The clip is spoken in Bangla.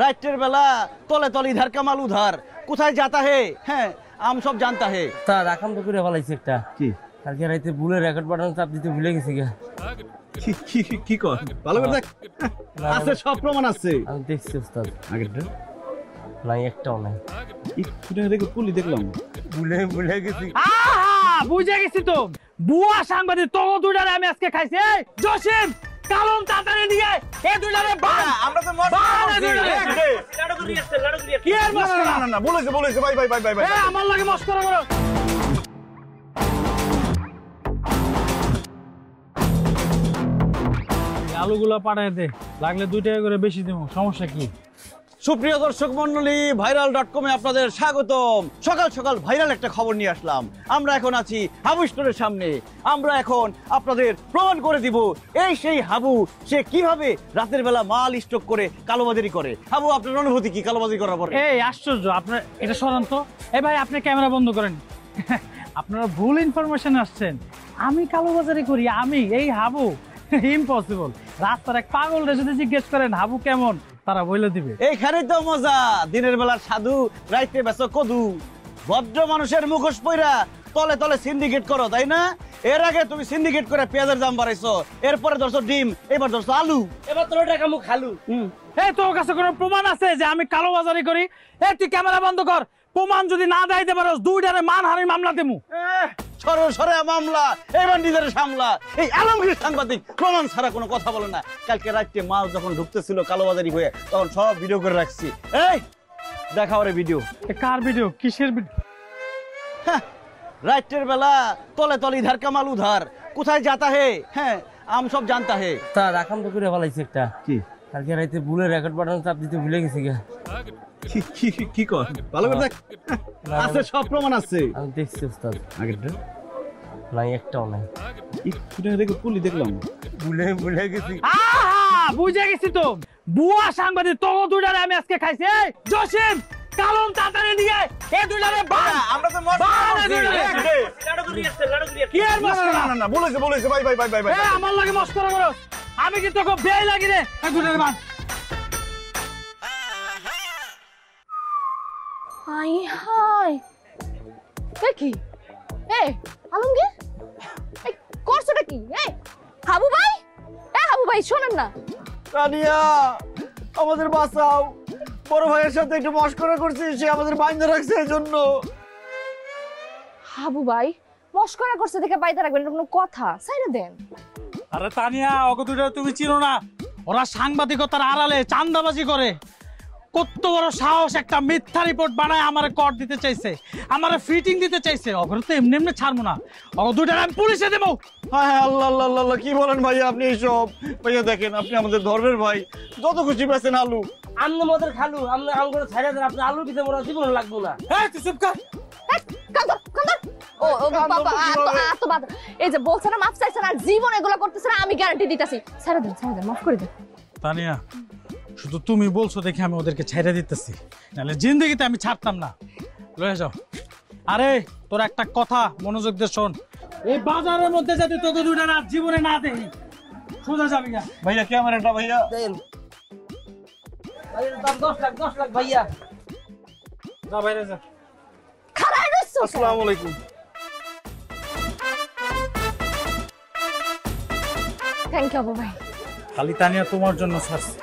রাত্রের বেলা তলে তলে ইধার কামাল উধার, কোথায় যাতা হে? হ্যাঁ, আম সব জানতা হে। তা রাখাম তো করে ফেলাইছে একটা কি কালকে রাইতে ভুলে রেকর্ড বাটন চাপ দিতে ভুলে গেছি গা। কি কর? ভালো করে দেখ, আছে সব প্রমাণ আছে। আমি দেখছি ওস্তাদ, আগেরটা নাই একটাও নাই। দেখে পুলি দেখলাম, ভুলে গেছি। বুঝে গেছি তো, বুয়া সাংবাদিক তো দুইটারে আমি আজকে খাইছি। এই জসিম কালম তাড়াতাড়ি নিয়ে এই দুইটারে আমরা তো কি আর মস্করা? না বলেছে ভাই আমার লাগে মস্করা করো। আলুগুলো পাঠায় দে, লাগলে 2 টাকা করে বেশি দেবো, সমস্যা কি? সুপ্রিয় দর্শক মন্ডলী, ভাইরাল.com-এ আপনাদের স্বাগতম। সকাল সকাল ভাইরাল একটা খবর নিয়ে আসলাম। আমরা এখন আছি হাবু স্টোরের সামনে। আমরা এখন আপনাদের প্রমাণ করে দিব এই সেই হাবু, সে কিভাবে রাতের বেলা মাল স্টক করে কালোবাজারি করে। হাবু, আপনার অনুভূতি কি কালোবাজারি করার পরে? এই আশ্চর্য, আপনার এটা সরান্ত। এই ভাই, আপনি ক্যামেরা বন্ধ করেন। আপনারা ভুল ইনফরমেশন আসছেন। আমি কালোবাজারি করি, আমি এই হাবু? ইম্পসিবল। রাস্তার এক পাগলরে যদি জিজ্ঞেস করেন হাবু কেমন, তারা বলে দিবে। এইখানেই তো মজা, দিনের বেলার সাধু, রাইতে বেচো কদু। ভদ্র মানুষের মুখোশ পইরা তলে তলে সিন্ডিকেট করো, তাই না? এর আগে তুমি সিন্ডিকেট করে পেঁয়াজের দাম বাড়াইছো, এরপরে ধরছো ডিম, এবার ধরছো আলু, এবার তোর টাকা মুখ খালু। এই তোর কাছে কোনো প্রমাণ আছে যে আমি কালোবাজারি করি? এই তুই ক্যামেরা বন্ধ কর। প্রমাণ যদি না দেখাইতে পারোস, 2টারে মানহানি মামলা দেবো। সরে মামলা, এবার নিজের সামলা। এই আলমগীর সাংবাদিক প্রমাণ ছাড়া কোনো কথা বলে না। কালকে রাতে মাল যখন ঢুকতেছিল কালোবাজারি হয়ে, তখন সব ভিডিও করে রাখছি। এই দেখা ওরে ভিডিও। কার ভিডিও? কিসের ভিডিও? রাতের বেলা তলে তলে ইধার কামাল উধার, কোথায় যাতা হে? হ্যাঁ, আম সব জানতা হে। তা রাখাম তো করে ফেলাইছে একটা কি কালকে রাইতে ভুলে রেকর্ড বাটন চাপ দিতে ভুলে গেছি গা। কি কর? ভালো করে দেখ, আছে সব প্রমাণ আছে। আমি দেখছি ওস্তাদ, আগেরটা নাই একটাও নাই। দেখে পুলি দেখলাম, ভুলে গেছি। বুঝে গেছি তো, বুয়া সাংবাদিক তো দুইটারে আমি আজকে খাইছি। এই জসিম কালম তাড়াতাড়ি নিয়ে এই দুইটারে আমরা তো কি আর মস্করা? না বলেছে ভাই আমার লাগে মস্করা করো। আমি কি তোকে বেই লাগি রে? এই দুইটারে বাদ। হাই হাই, দেখি এই আলমগীর, এই করছটা কি? এই হাবু ভাই শোনেন না। তানিয়া, আমাদের বাঁচাও। বড় ভাইয়ের সাথে একটু মস্করা করছি, সে আমাদের বাইন্ধা রাখছে এজন্য। হাবু ভাই মস্করা করছে দেখে বাইতে রাখবেন, এটা কোনো কথা? সাইরা দেন। আরে তানিয়া, ওকে দুইটা তুমি চিনো না? ওরা সাংবাদিকতার আড়ালে চাঁদাবাজি করে। কত বড় সাহস, একটা মিথ্যা রিপোর্ট বানায় আমারে কর দিতে চাইছে, আমারে ফিটিং দিতে চাইছে। ওকে তো এমনি ছাড়বো না, ওকে দুইটা আমি পুলিশে দেবো। হ্যাঁ আল্লাহ, কি বলেন ভাইয়া আপনি এইসব? ভাইয়া দেখেন, আপনি আমাদের ধর্মের ভাই, যত খুশি বেছেন আলু। আমনে মদের খালু, আমনে আঙ্গুরে ছাইরা দেন, আপনি আলুর পিছে মোরা জীবন লাগবো না। এই তুই চুপ কর। কান্দর ও বাবা, এত বাদ। এই যে বলছে না মাফ চাইছে না, জীবন এগুলো করতেছে না, আমি গ্যারান্টি দিতেছি। সাইরা দেন, মাফ করে দেন। তানিয়া, শুধু তুমি বলছো দেখে আমি ওদেরকে ছেড়ে দিতেছি, নাহলে জিন্দগিতে আমি ছাড়তাম না। লয়ে যাও। আরে তোর একটা কথা মনোযোগ দিয়ে শোন, এই বাজারের মধ্যে যাতে তোকে দুইটা রাত জীবনে না দেখি, সোজা যাবি না। ভাইয়া ক্যামেরাটা ভাইয়া দেন ভাইয়ের দাম 10 লাখ ভাইয়া। যা বাইরে যা। খারাপ রইছো। আসসালামু আলাইকুম। থ্যাংক ইউ বাবা ভাই। খালি তানিয়া তোমার জন্য ছাড়ছি।